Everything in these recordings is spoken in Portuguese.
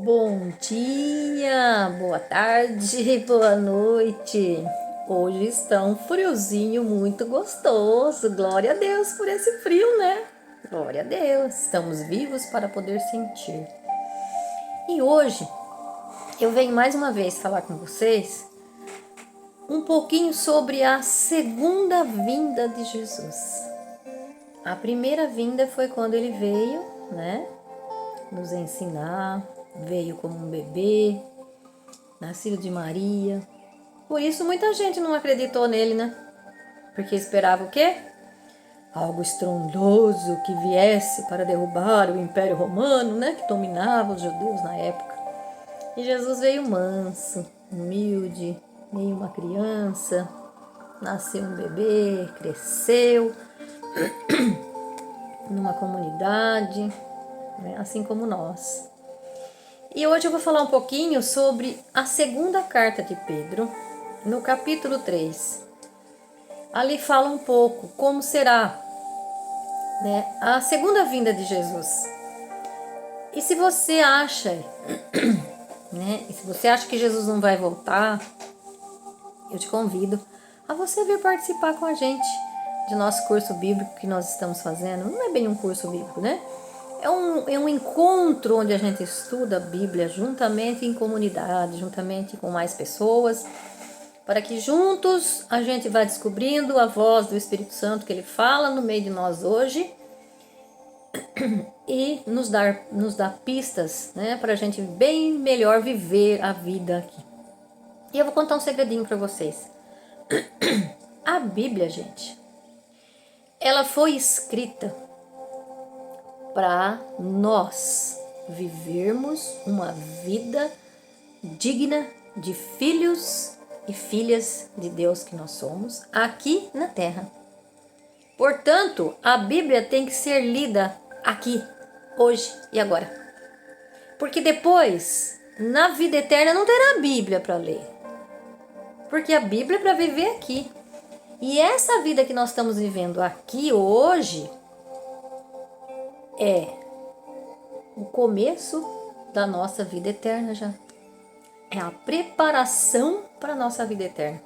Bom dia, boa tarde, boa noite. Hoje está um friozinho muito gostoso. Glória a Deus por esse frio, né? Glória a Deus. Estamos vivos para poder sentir. E hoje eu venho mais uma vez falar com vocês um pouquinho sobre a segunda vinda de Jesus. A primeira vinda foi quando ele veio, né? Nos ensinar, veio como um bebê, nascido de Maria. Por isso muita gente não acreditou nele, né? Porque esperava o quê? Algo estrondoso que viesse para derrubar o Império Romano, né? Que dominava os judeus na época. E Jesus veio manso, humilde, meio uma criança, nasceu um bebê, cresceu numa comunidade, né? Assim como nós. E hoje eu vou falar um pouquinho sobre a segunda carta de Pedro, no capítulo 3. Ali fala um pouco como será, né, a segunda vinda de Jesus. E se você acha, né, se você acha que Jesus não vai voltar, eu te convido a você vir participar com a gente de nosso curso bíblico que nós estamos fazendo. Não é bem um curso bíblico, né? É um encontro onde a gente estuda a Bíblia juntamente em comunidade, juntamente com mais pessoas, para que juntos a gente vá descobrindo a voz do Espírito Santo que ele fala no meio de nós hoje e nos dá pistas, né, para a gente bem melhor viver a vida aqui. E eu vou contar um segredinho para vocês. A Bíblia, gente, ela foi escrita para nós vivermos uma vida digna de filhos e filhas de Deus que nós somos aqui na Terra. Portanto, a Bíblia tem que ser lida aqui, hoje e agora. Porque depois, na vida eterna, não terá Bíblia para ler. Porque a Bíblia é para viver aqui. E essa vida que nós estamos vivendo aqui hoje é o começo da nossa vida eterna já. É a preparação para a nossa vida eterna.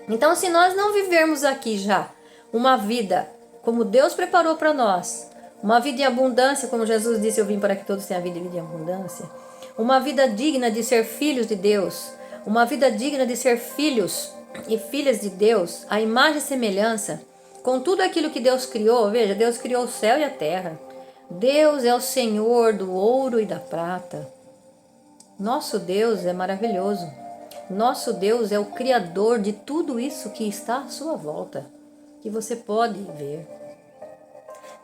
Então, se nós não vivermos aqui já uma vida como Deus preparou para nós, uma vida em abundância, como Jesus disse, eu vim para que todos tenham a vida e vida em abundância, uma vida digna de ser filhos de Deus, uma vida digna de ser filhos e filhas de Deus, a imagem e semelhança, com tudo aquilo que Deus criou. Veja, Deus criou o céu e a terra. Deus é o Senhor do ouro e da prata. Nosso Deus é maravilhoso. Nosso Deus é o Criador de tudo isso que está à sua volta, que você pode ver.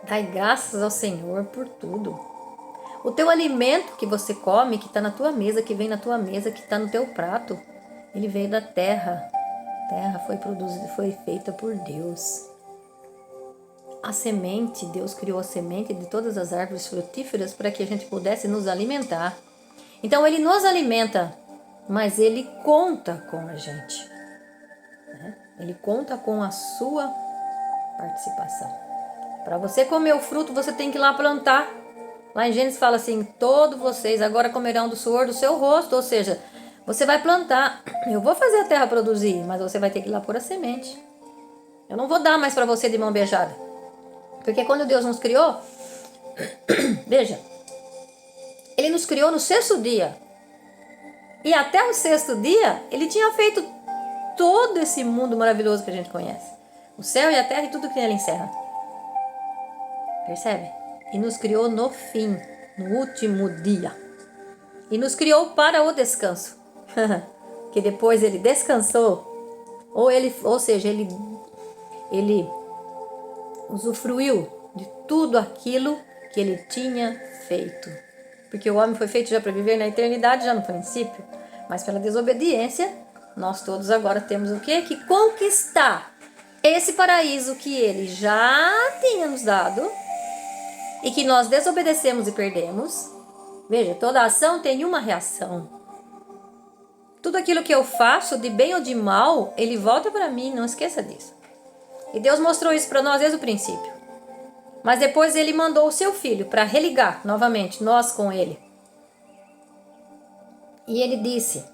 Dai graças ao Senhor por tudo. O teu alimento que você come, que está na tua mesa, que vem na tua mesa, que está no teu prato, ele veio da terra. A terra foi produzida, foi feita por Deus. A semente, Deus criou a semente de todas as árvores frutíferas para que a gente pudesse nos alimentar. Então ele nos alimenta, mas ele conta com a gente, né? Ele conta com a sua participação. Para você comer o fruto, você tem que ir lá plantar. Lá em Gênesis fala assim: todos vocês agora comerão do suor do seu rosto. Ou seja, você vai plantar. Eu vou fazer a terra produzir, mas você vai ter que ir lá pôr a semente. Eu não vou dar mais para você de mão beijada. Porque quando Deus nos criou, veja, ele nos criou no sexto dia. E até o sexto dia, ele tinha feito todo esse mundo maravilhoso que a gente conhece. O céu e a terra e tudo que nele encerra. Percebe? E nos criou no fim, no último dia. E nos criou para o descanso. Que depois ele descansou. Ou seja, ele usufruiu de tudo aquilo que ele tinha feito. Porque o homem foi feito já para viver na eternidade, já no princípio. Mas pela desobediência, nós todos agora temos o quê? Que conquistar esse paraíso que ele já tinha nos dado e que nós desobedecemos e perdemos. Veja, toda ação tem uma reação. Tudo aquilo que eu faço, de bem ou de mal, ele volta para mim, não esqueça disso. E Deus mostrou isso para nós desde o princípio. Mas depois ele mandou o seu filho para religar novamente nós com ele. E ele disse: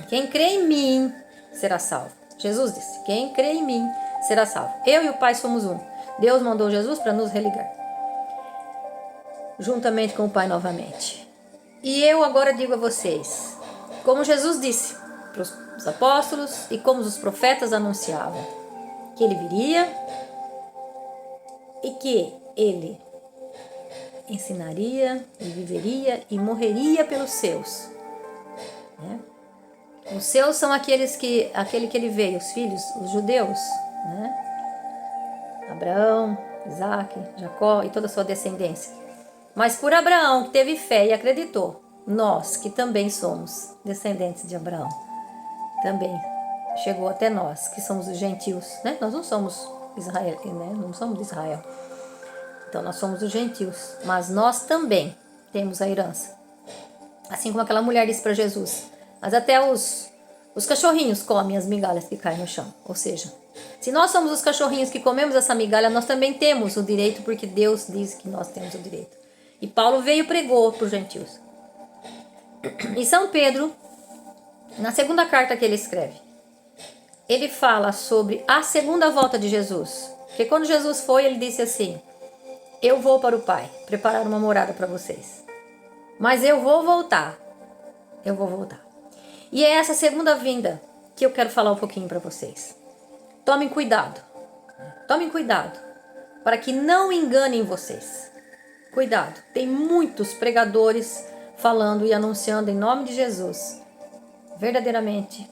quem crê em mim será salvo. Jesus disse: quem crê em mim será salvo. Eu e o Pai somos um. Deus mandou Jesus para nos religar, juntamente com o Pai novamente. E eu agora digo a vocês, como Jesus disse para os apóstolos e como os profetas anunciavam, que ele viria e que ele ensinaria e viveria e morreria pelos seus, né? Os seus são aquele que ele veio, os filhos, os judeus, né? Abraão, Isaac, Jacó e toda a sua descendência. Mas por Abraão, que teve fé e acreditou, nós que também somos descendentes de Abraão, também chegou até nós, que somos os gentios, né? Nós não somos Israel, né? Não somos de Israel. Então nós somos os gentios, mas nós também temos a herança. Assim como aquela mulher disse para Jesus: mas até os cachorrinhos comem as migalhas que caem no chão. Ou seja, se nós somos os cachorrinhos que comemos essa migalha, nós também temos o direito, porque Deus diz que nós temos o direito. E Paulo veio e pregou para os gentios. E São Pedro, na segunda carta que ele escreve, ele fala sobre a segunda volta de Jesus. Porque quando Jesus foi, ele disse assim: eu vou para o Pai, preparar uma morada para vocês. Mas eu vou voltar. Eu vou voltar. E é essa segunda vinda que eu quero falar um pouquinho para vocês. Tomem cuidado. Tomem cuidado para que não enganem vocês. Cuidado. Tem muitos pregadores falando e anunciando em nome de Jesus. Verdadeiramente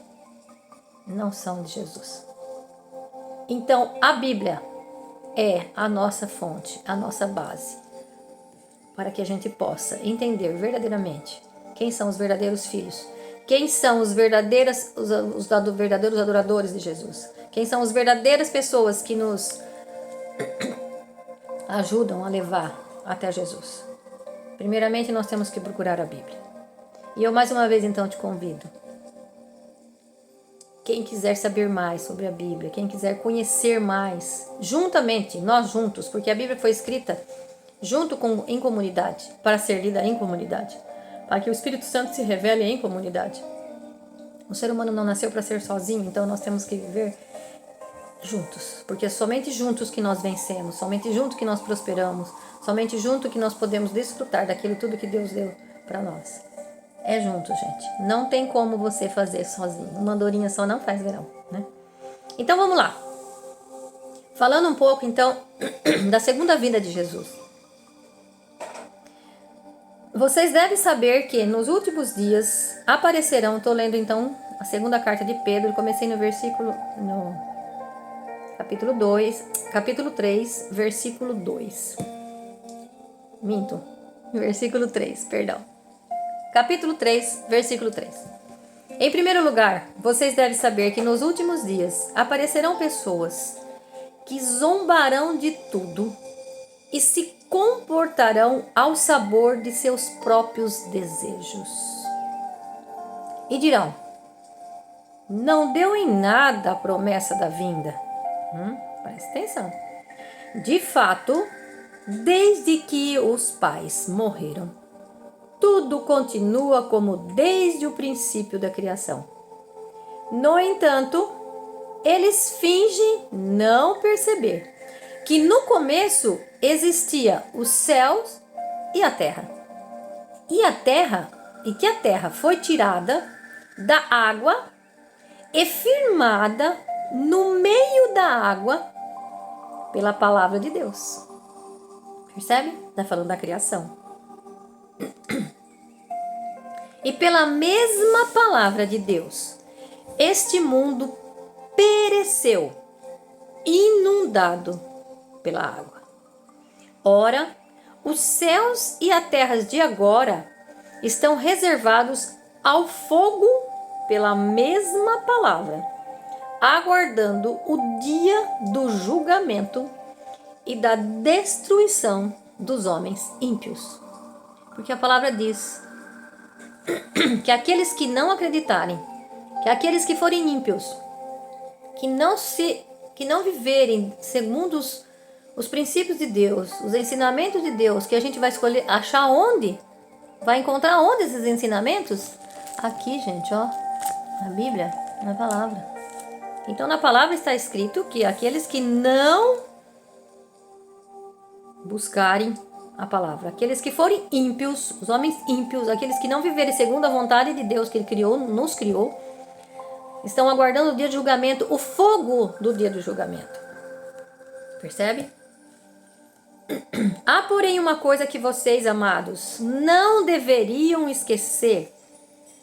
não são de Jesus. Então, a Bíblia é a nossa fonte, a nossa base, para que a gente possa entender verdadeiramente quem são os verdadeiros filhos, quem são os verdadeiros adoradores de Jesus, quem são as verdadeiras pessoas que nos ajudam a levar até Jesus. Primeiramente, nós temos que procurar a Bíblia. E eu mais uma vez então te convido. Quem quiser saber mais sobre a Bíblia, quem quiser conhecer mais, juntamente, nós juntos, porque a Bíblia foi escrita em comunidade, para ser lida em comunidade, para que o Espírito Santo se revele em comunidade. O ser humano não nasceu para ser sozinho, então nós temos que viver juntos, porque é somente juntos que nós vencemos, somente juntos que nós prosperamos, somente juntos que nós podemos desfrutar daquilo tudo que Deus deu para nós. É junto, gente. Não tem como você fazer sozinho. Uma andorinha só não faz verão, né? Então vamos lá. Falando um pouco então da segunda vinda de Jesus. Vocês devem saber que nos últimos dias aparecerão, estou lendo então a segunda carta de Pedro, comecei no capítulo 3, versículo 2. Versículo 3, perdão. Capítulo 3, versículo 3. Em primeiro lugar, vocês devem saber que nos últimos dias aparecerão pessoas que zombarão de tudo e se comportarão ao sabor de seus próprios desejos. E dirão: não deu em nada a promessa da vinda. Presta atenção. De fato, desde que os pais morreram, tudo continua como desde o princípio da criação. No entanto, eles fingem não perceber que no começo existia os céus e a terra. E que a terra foi tirada da água e firmada no meio da água pela palavra de Deus. Percebe? Está falando da criação. E pela mesma palavra de Deus, este mundo pereceu, inundado pela água. Ora, os céus e a terra de agora estão reservados ao fogo pela mesma palavra, aguardando o dia do julgamento e da destruição dos homens ímpios. Porque a palavra diz que aqueles que não acreditarem, que aqueles que forem ímpios, que não viverem segundo os princípios de Deus, os ensinamentos de Deus, que a gente vai escolher, achar onde, vai encontrar onde esses ensinamentos, Aqui, gente, ó, na Bíblia, na palavra. Então, na palavra está escrito que aqueles que não buscarem a palavra, aqueles que forem ímpios, os homens ímpios, aqueles que não viverem segundo a vontade de Deus que Ele criou, nos criou, estão aguardando o dia de julgamento, o fogo do dia do julgamento. Percebe? Há, porém, uma coisa que vocês, amados, não deveriam esquecer.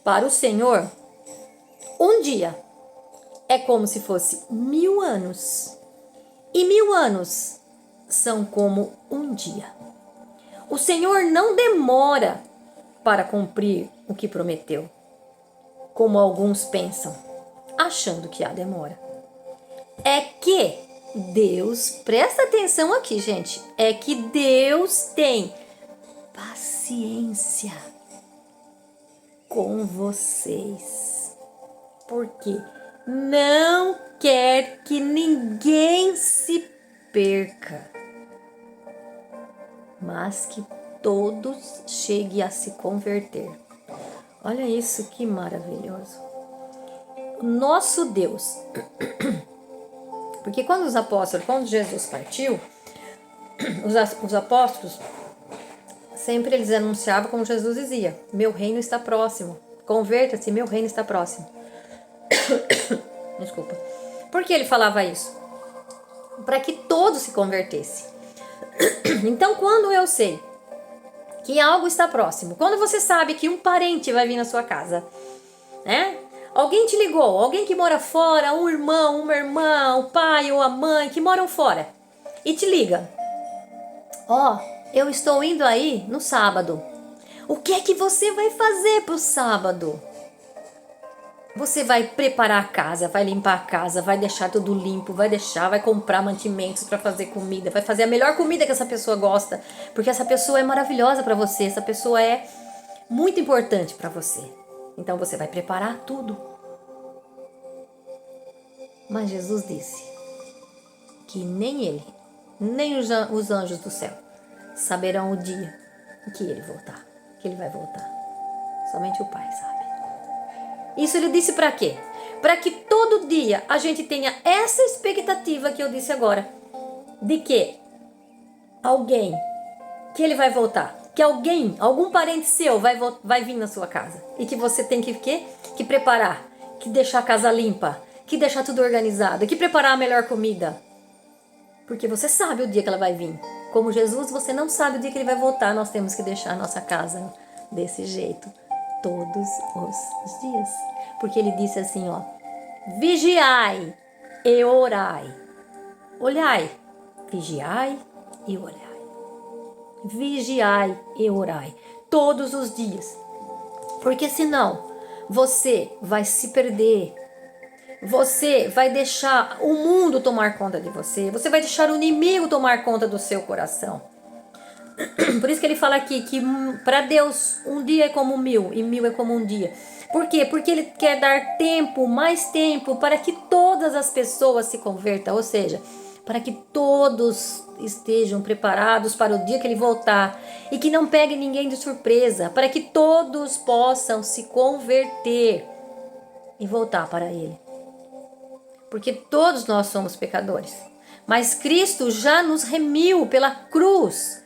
Para o Senhor, um dia é como se fosse 1000 anos. E 1000 anos são como um dia. O Senhor não demora para cumprir o que prometeu, como alguns pensam, achando que há demora. É que Deus, presta atenção aqui, gente, é que Deus tem paciência com vocês, porque não quer que ninguém se perca, mas que todos cheguem a se converter. Olha isso, que maravilhoso. Nosso Deus. Porque quando Jesus partiu, os apóstolos, sempre eles anunciavam como Jesus dizia: meu reino está próximo, converta-se, meu reino está próximo. Desculpa. Por que ele falava isso? Para que todos se convertessem. Então, quando eu sei que algo está próximo, quando você sabe que um parente vai vir na sua casa, né? Alguém te ligou, alguém que mora fora, um irmão, uma irmã, o pai ou a mãe que moram fora, e te liga: ó, eu estou indo aí no sábado. O que é que você vai fazer pro sábado? Você vai preparar a casa, vai limpar a casa, vai deixar tudo limpo, vai comprar mantimentos para fazer comida, vai fazer a melhor comida que essa pessoa gosta, porque essa pessoa é maravilhosa para você, essa pessoa é muito importante para você. Então você vai preparar tudo. Mas Jesus disse que nem ele, nem os anjos do céu saberão o dia em que ele voltar, que ele vai voltar. Somente o Pai sabe. Isso ele disse para quê? Para que todo dia a gente tenha essa expectativa que eu disse agora, de que alguém, que ele vai voltar, que alguém, algum parente seu vai vir na sua casa, e que você tem que preparar, que deixar a casa limpa, que deixar tudo organizado, que preparar a melhor comida, porque você sabe o dia que ela vai vir. Como Jesus, você não sabe o dia que ele vai voltar. Nós temos que deixar a nossa casa desse jeito todos os dias, porque ele disse assim, ó: vigiai e orai. Olhai, vigiai e orai. Vigiai e orai todos os dias, porque senão você vai se perder. Você vai deixar o mundo tomar conta de você. Você vai deixar o inimigo tomar conta do seu coração. Por isso que ele fala aqui que para Deus um dia é como 1000 e 1000 é como um dia. Por quê? Porque ele quer dar tempo, mais tempo, para que todas as pessoas se convertam. Ou seja, para que todos estejam preparados para o dia que ele voltar. E que não pegue ninguém de surpresa. Para que todos possam se converter e voltar para ele. Porque todos nós somos pecadores. Mas Cristo já nos remiu pela cruz.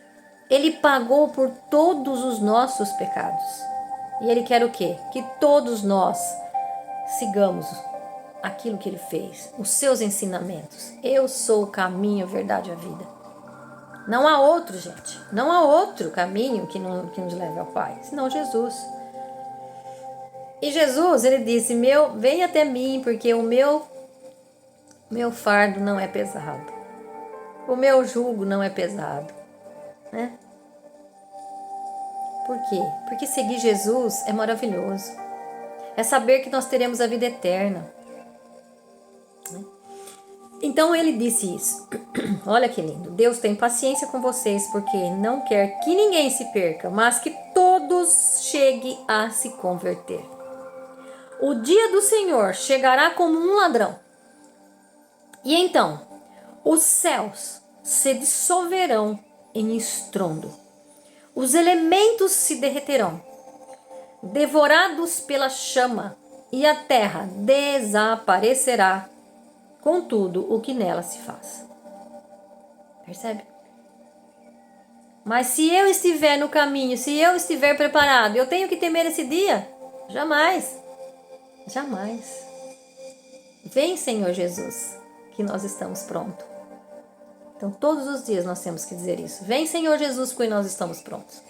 Ele pagou por todos os nossos pecados. E ele quer o quê? Que todos nós sigamos aquilo que ele fez, os seus ensinamentos. Eu sou o caminho, a verdade e a vida. Não há outro, gente. Não há outro caminho que nos leve ao Pai, senão Jesus. E Jesus, ele disse: vem até mim, porque o meu fardo não é pesado. O meu jugo não é pesado. Né? Por quê? Porque seguir Jesus é maravilhoso. É saber que nós teremos a vida eterna. Então ele disse isso. Olha que lindo. Deus tem paciência com vocês, porque não quer que ninguém se perca, mas que todos cheguem a se converter. O dia do Senhor chegará como um ladrão. E então, os céus se dissolverão em estrondo. Os elementos se derreterão. devorados pela chama, e a terra desaparecerá com tudo o que nela se faz. Percebe? Mas se eu estiver no caminho, se eu estiver preparado, eu tenho que temer esse dia? Jamais. Jamais. Vem, Senhor Jesus, que nós estamos prontos. Então, todos os dias nós temos que dizer isso. Vem, Senhor Jesus, que nós estamos prontos.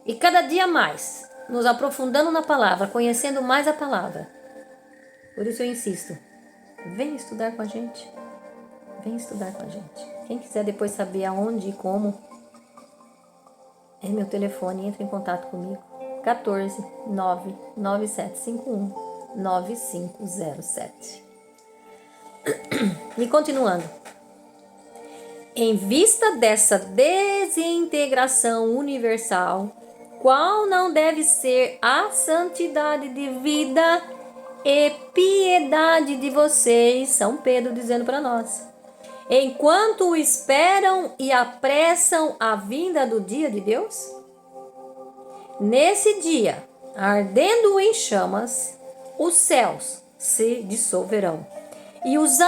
E cada dia mais, nos aprofundando na palavra, conhecendo mais a palavra. Por isso eu insisto, vem estudar com a gente. Vem estudar com a gente. Quem quiser depois saber aonde e como, é meu telefone, entre em contato comigo. 14 99751 9507. E continuando. Em vista dessa desintegração universal, qual não deve ser a santidade de vida e piedade de vocês, São Pedro dizendo para nós, enquanto esperam e apressam a vinda do dia de Deus? Nesse dia, ardendo em chamas, os céus se dissolverão e os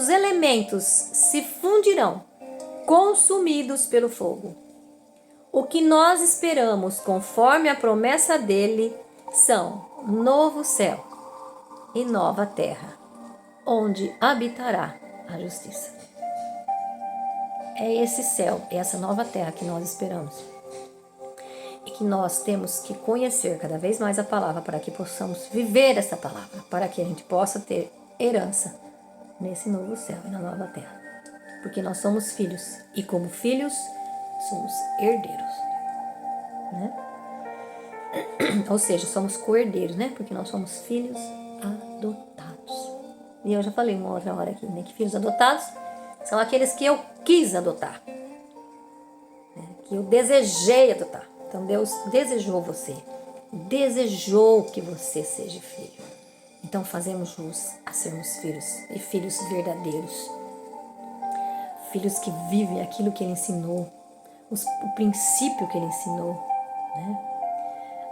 elementos se fundirão, consumidos pelo fogo. O que nós esperamos, conforme a promessa dele, são novo céu e nova terra, onde habitará a justiça. É esse céu, é essa nova terra que nós esperamos. E que nós temos que conhecer cada vez mais a palavra para que possamos viver essa palavra, para que a gente possa ter herança nesse novo céu e na nova terra. Porque nós somos filhos, e como filhos, somos herdeiros, né? Ou seja, somos co-herdeiros, né? Porque nós somos filhos adotados. E eu já falei uma outra hora aqui, né? Que filhos adotados são aqueles que eu quis adotar, né? Que eu desejei adotar. Então Deus desejou você, desejou que você seja filho. Então fazemos jus a sermos filhos, e filhos verdadeiros. Filhos que vivem aquilo que ele ensinou, o princípio que ele ensinou, né?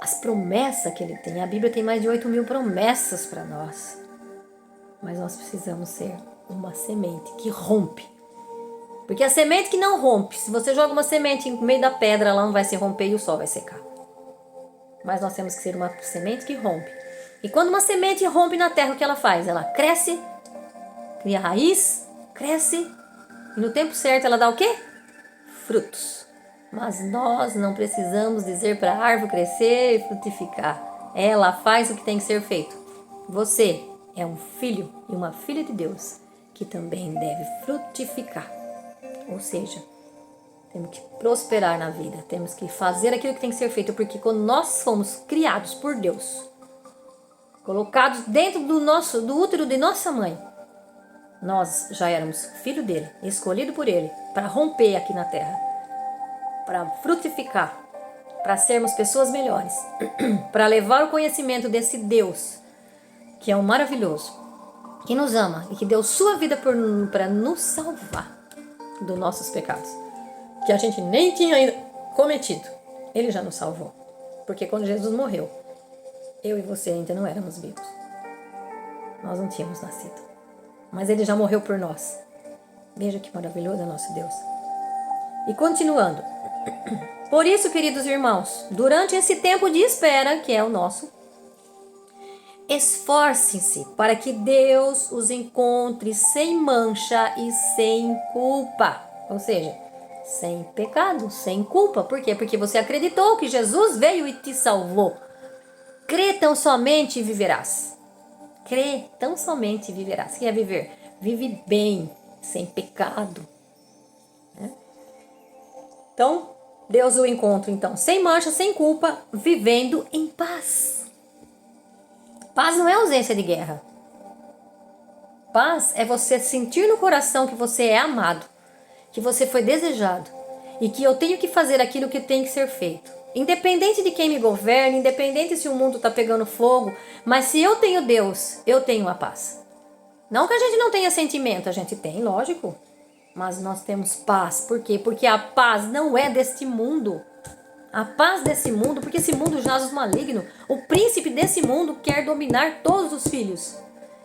As promessas que ele tem. A Bíblia tem mais de 8.000 promessas para nós. Mas nós precisamos ser uma semente que rompe. Porque a semente que não rompe, se você joga uma semente no meio da pedra, ela não vai se romper e o sol vai secar. Mas nós temos que ser uma semente que rompe. E quando uma semente rompe na terra, o que ela faz? Ela cresce, cria raiz, cresce, e no tempo certo ela dá o quê? Frutos. Mas nós não precisamos dizer para a árvore crescer e frutificar. Ela faz o que tem que ser feito. Você é um filho e uma filha de Deus que também deve frutificar. Ou seja, temos que prosperar na vida, temos que fazer aquilo que tem que ser feito, porque quando nós fomos criados por Deus, colocados dentro do útero de nossa mãe, nós já éramos filho dele, escolhido por ele, para romper aqui na terra, para frutificar, para sermos pessoas melhores, para levar o conhecimento desse Deus, que é um maravilhoso, que nos ama e que deu sua vida para nos salvar dos nossos pecados, que a gente nem tinha ainda cometido. Ele já nos salvou, porque quando Jesus morreu, eu e você ainda não éramos vivos, nós não tínhamos nascido, mas ele já morreu por nós. Veja que maravilhoso é nosso Deus. E continuando, por isso, queridos irmãos, durante esse tempo de espera, que é o nosso, esforcem-se para que Deus os encontre sem mancha e sem culpa. Ou seja, sem pecado, sem culpa. Por quê? Porque você acreditou que Jesus veio e te salvou. Crê tão somente e viverás. Crê tão somente e viverás. Quer viver? Vive bem, sem pecado. Então, Deus o encontra, então, sem mancha, sem culpa, vivendo em paz. Paz não é ausência de guerra. Paz é você sentir no coração que você é amado, que você foi desejado e que eu tenho que fazer aquilo que tem que ser feito. Independente de quem me governa, independente se o mundo está pegando fogo, mas se eu tenho Deus, eu tenho a paz. Não que a gente não tenha sentimento, a gente tem, lógico, mas nós temos paz. Por quê? Porque a paz não é deste mundo. A paz desse mundo, porque esse mundo jaz o maligno. O príncipe desse mundo quer dominar todos os filhos.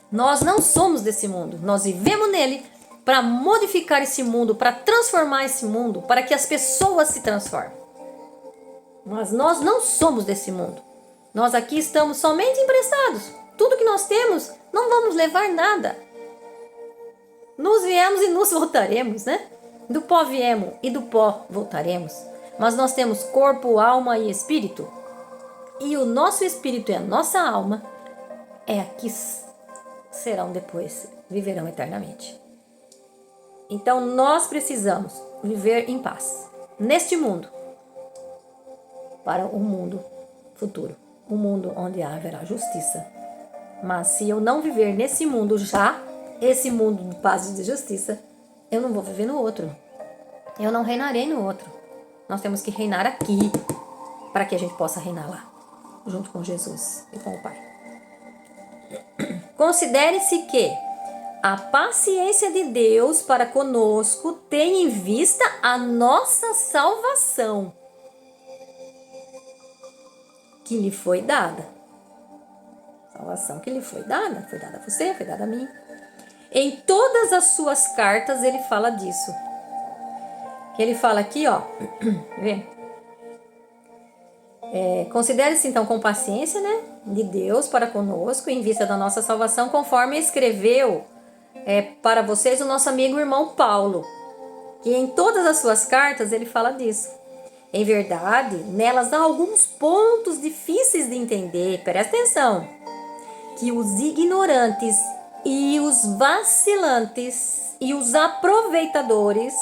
Nós não somos desse mundo. Nós vivemos nele para modificar esse mundo, para transformar esse mundo, para que as pessoas se transformem. Mas nós não somos desse mundo. Nós aqui estamos somente emprestados. Tudo que nós temos, não vamos levar nada. Nos viemos e nos voltaremos, né? Do pó viemos e do pó voltaremos. Mas nós temos corpo, alma e espírito. E o nosso espírito e a nossa alma é a que serão depois, viverão eternamente. Então nós precisamos viver em paz neste mundo, para o mundo futuro, um mundo onde haverá justiça. Mas se eu não viver nesse mundo já, esse mundo de paz e de justiça, eu não vou viver no outro. Eu não reinarei no outro. Nós temos que reinar aqui, para que a gente possa reinar lá, junto com Jesus e com o Pai. Considere-se que a paciência de Deus para conosco tem em vista a nossa salvação, que lhe foi dada. Salvação que lhe foi dada a você, foi dada a mim. Em todas as suas cartas ele fala disso. Ele fala aqui, ó, vê? Considere-se então com paciência, né, de Deus para conosco, em vista da nossa salvação, conforme escreveu para vocês o nosso amigo irmão Paulo, que em todas as suas cartas ele fala disso. Em verdade, nelas há alguns pontos difíceis de entender, presta atenção, que os ignorantes e os vacilantes e os aproveitadores,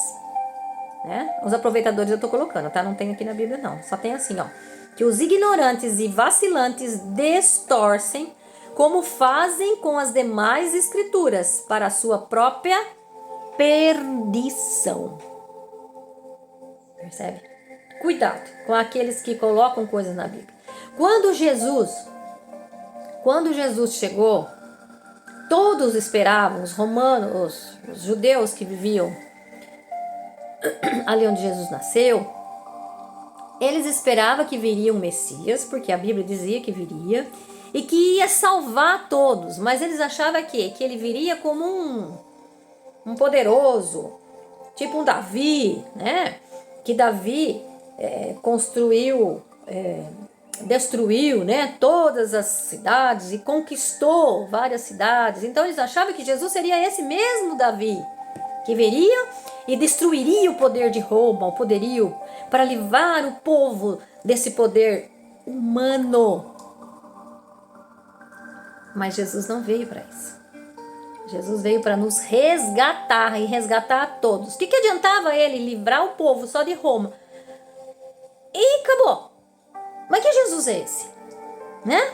né? Os aproveitadores eu tô colocando, tá? Não tem aqui na Bíblia não, só tem assim, ó, que os ignorantes e vacilantes distorcem, como fazem com as demais escrituras, para a sua própria perdição. Percebe? Cuidado com aqueles que colocam coisas na Bíblia. Quando Jesus chegou, todos esperavam, os romanos, os judeus que viviam ali onde Jesus nasceu, eles esperavam que viria um Messias, porque a Bíblia dizia que viria, e que ia salvar todos, mas eles achavam que ele viria como um poderoso, tipo um Davi, né? Que Davi construiu, destruiu, né, todas as cidades e conquistou várias cidades. Então eles achavam que Jesus seria esse mesmo Davi, que viria e destruiria o poder de Roma, o poderio, para livrar o povo desse poder humano. Mas Jesus não veio para isso. Jesus veio para nos resgatar e resgatar a todos. O que adiantava ele livrar o povo só de Roma? E acabou. Mas que Jesus é esse? Né?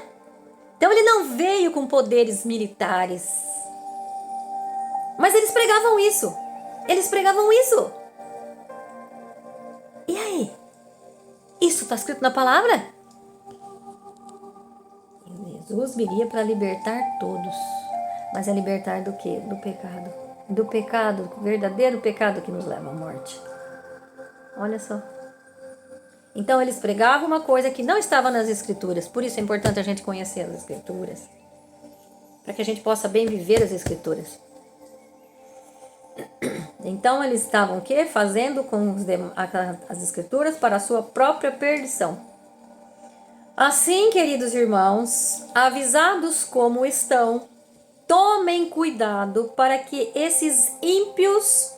Então ele não veio com poderes militares. Mas eles pregavam isso. Eles pregavam isso. E aí? Isso está escrito na palavra? Jesus viria para libertar todos. Mas é libertar do quê? Do pecado. Do pecado, o verdadeiro pecado que nos leva à morte. Olha só. Então eles pregavam uma coisa que não estava nas escrituras. Por isso é importante a gente conhecer as escrituras. Para que a gente possa bem viver as escrituras. Então eles estavam o quê? Fazendo com as escrituras para a sua própria perdição. Assim, queridos irmãos, avisados como estão, tomem cuidado para que esses ímpios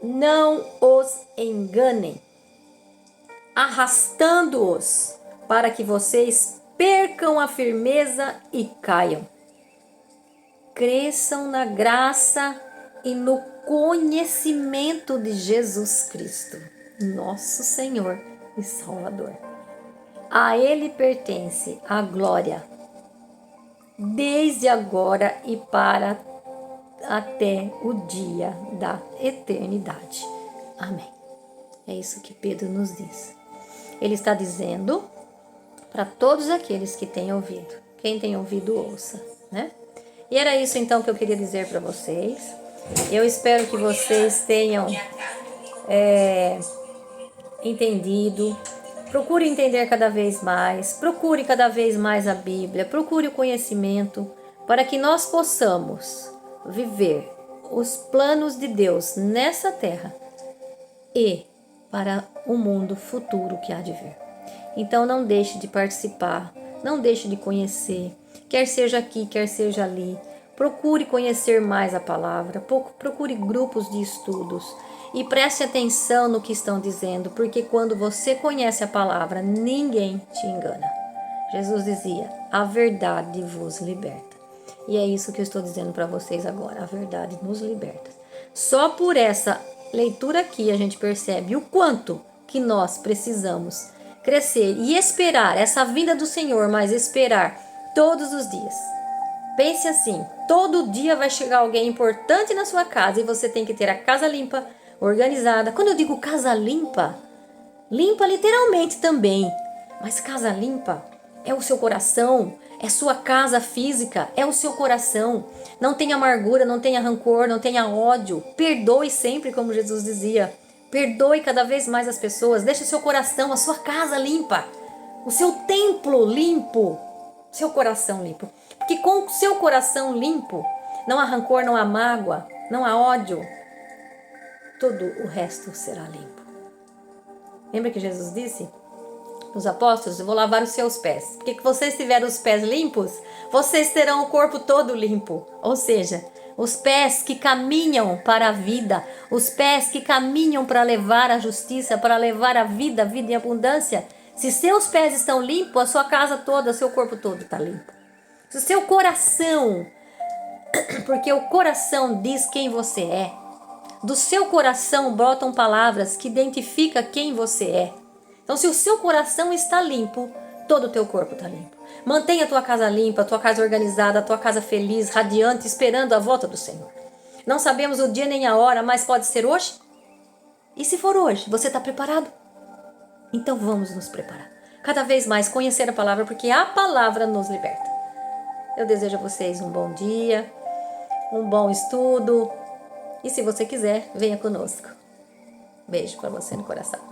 não os enganem, arrastando-os para que vocês percam a firmeza e caiam. Cresçam na graça e no conhecimento de Jesus Cristo, nosso Senhor e Salvador. A Ele pertence a glória, desde agora e para até o dia da eternidade. Amém. É isso que Pedro nos diz. Ele está dizendo para todos aqueles que têm ouvido. Quem tem ouvido, ouça, né? E era isso então que eu queria dizer para vocês. Eu espero que vocês tenham entendido. Procure entender cada vez mais. Procure cada vez mais a Bíblia. Procure o conhecimento para que nós possamos viver os planos de Deus nessa terra e para o mundo futuro que há de vir. Então não deixe de participar, não deixe de conhecer, quer seja aqui, quer seja ali. Procure conhecer mais a palavra, procure grupos de estudos e preste atenção no que estão dizendo, porque quando você conhece a palavra, ninguém te engana. Jesus dizia: a verdade vos liberta. E é isso que eu estou dizendo para vocês agora, a verdade nos liberta. Só por essa leitura aqui a gente percebe o quanto que nós precisamos crescer e esperar essa vinda do Senhor, mas esperar todos os dias. Pense assim, todo dia vai chegar alguém importante na sua casa e você tem que ter a casa limpa, organizada. Quando eu digo casa limpa, limpa literalmente também, mas casa limpa é o seu coração, é sua casa física, é o seu coração. Não tenha amargura, não tenha rancor, não tenha ódio. Perdoe sempre, como Jesus dizia. Perdoe cada vez mais as pessoas. Deixe o seu coração, a sua casa limpa. O seu templo limpo. Seu coração limpo. Porque com o seu coração limpo, não há rancor, não há mágoa, não há ódio. Todo o resto será limpo. Lembra que Jesus disse? Os apóstolos: eu vou lavar os seus pés. Porque que vocês tiverem os pés limpos, vocês terão o corpo todo limpo. Ou seja, os pés que caminham para a vida, os pés que caminham para levar a justiça, para levar a vida em abundância. Se seus pés estão limpos, a sua casa toda, seu corpo todo está limpo. Se o seu coração, porque o coração diz quem você é, do seu coração brotam palavras que identificam quem você é. Então, se o seu coração está limpo, todo o teu corpo está limpo. Mantenha a tua casa limpa, a tua casa organizada, a tua casa feliz, radiante, esperando a volta do Senhor. Não sabemos o dia nem a hora, mas pode ser hoje? E se for hoje, você está preparado? Então vamos nos preparar. Cada vez mais conhecer a palavra, porque a palavra nos liberta. Eu desejo a vocês um bom dia, um bom estudo. E se você quiser, venha conosco. Beijo para você no coração.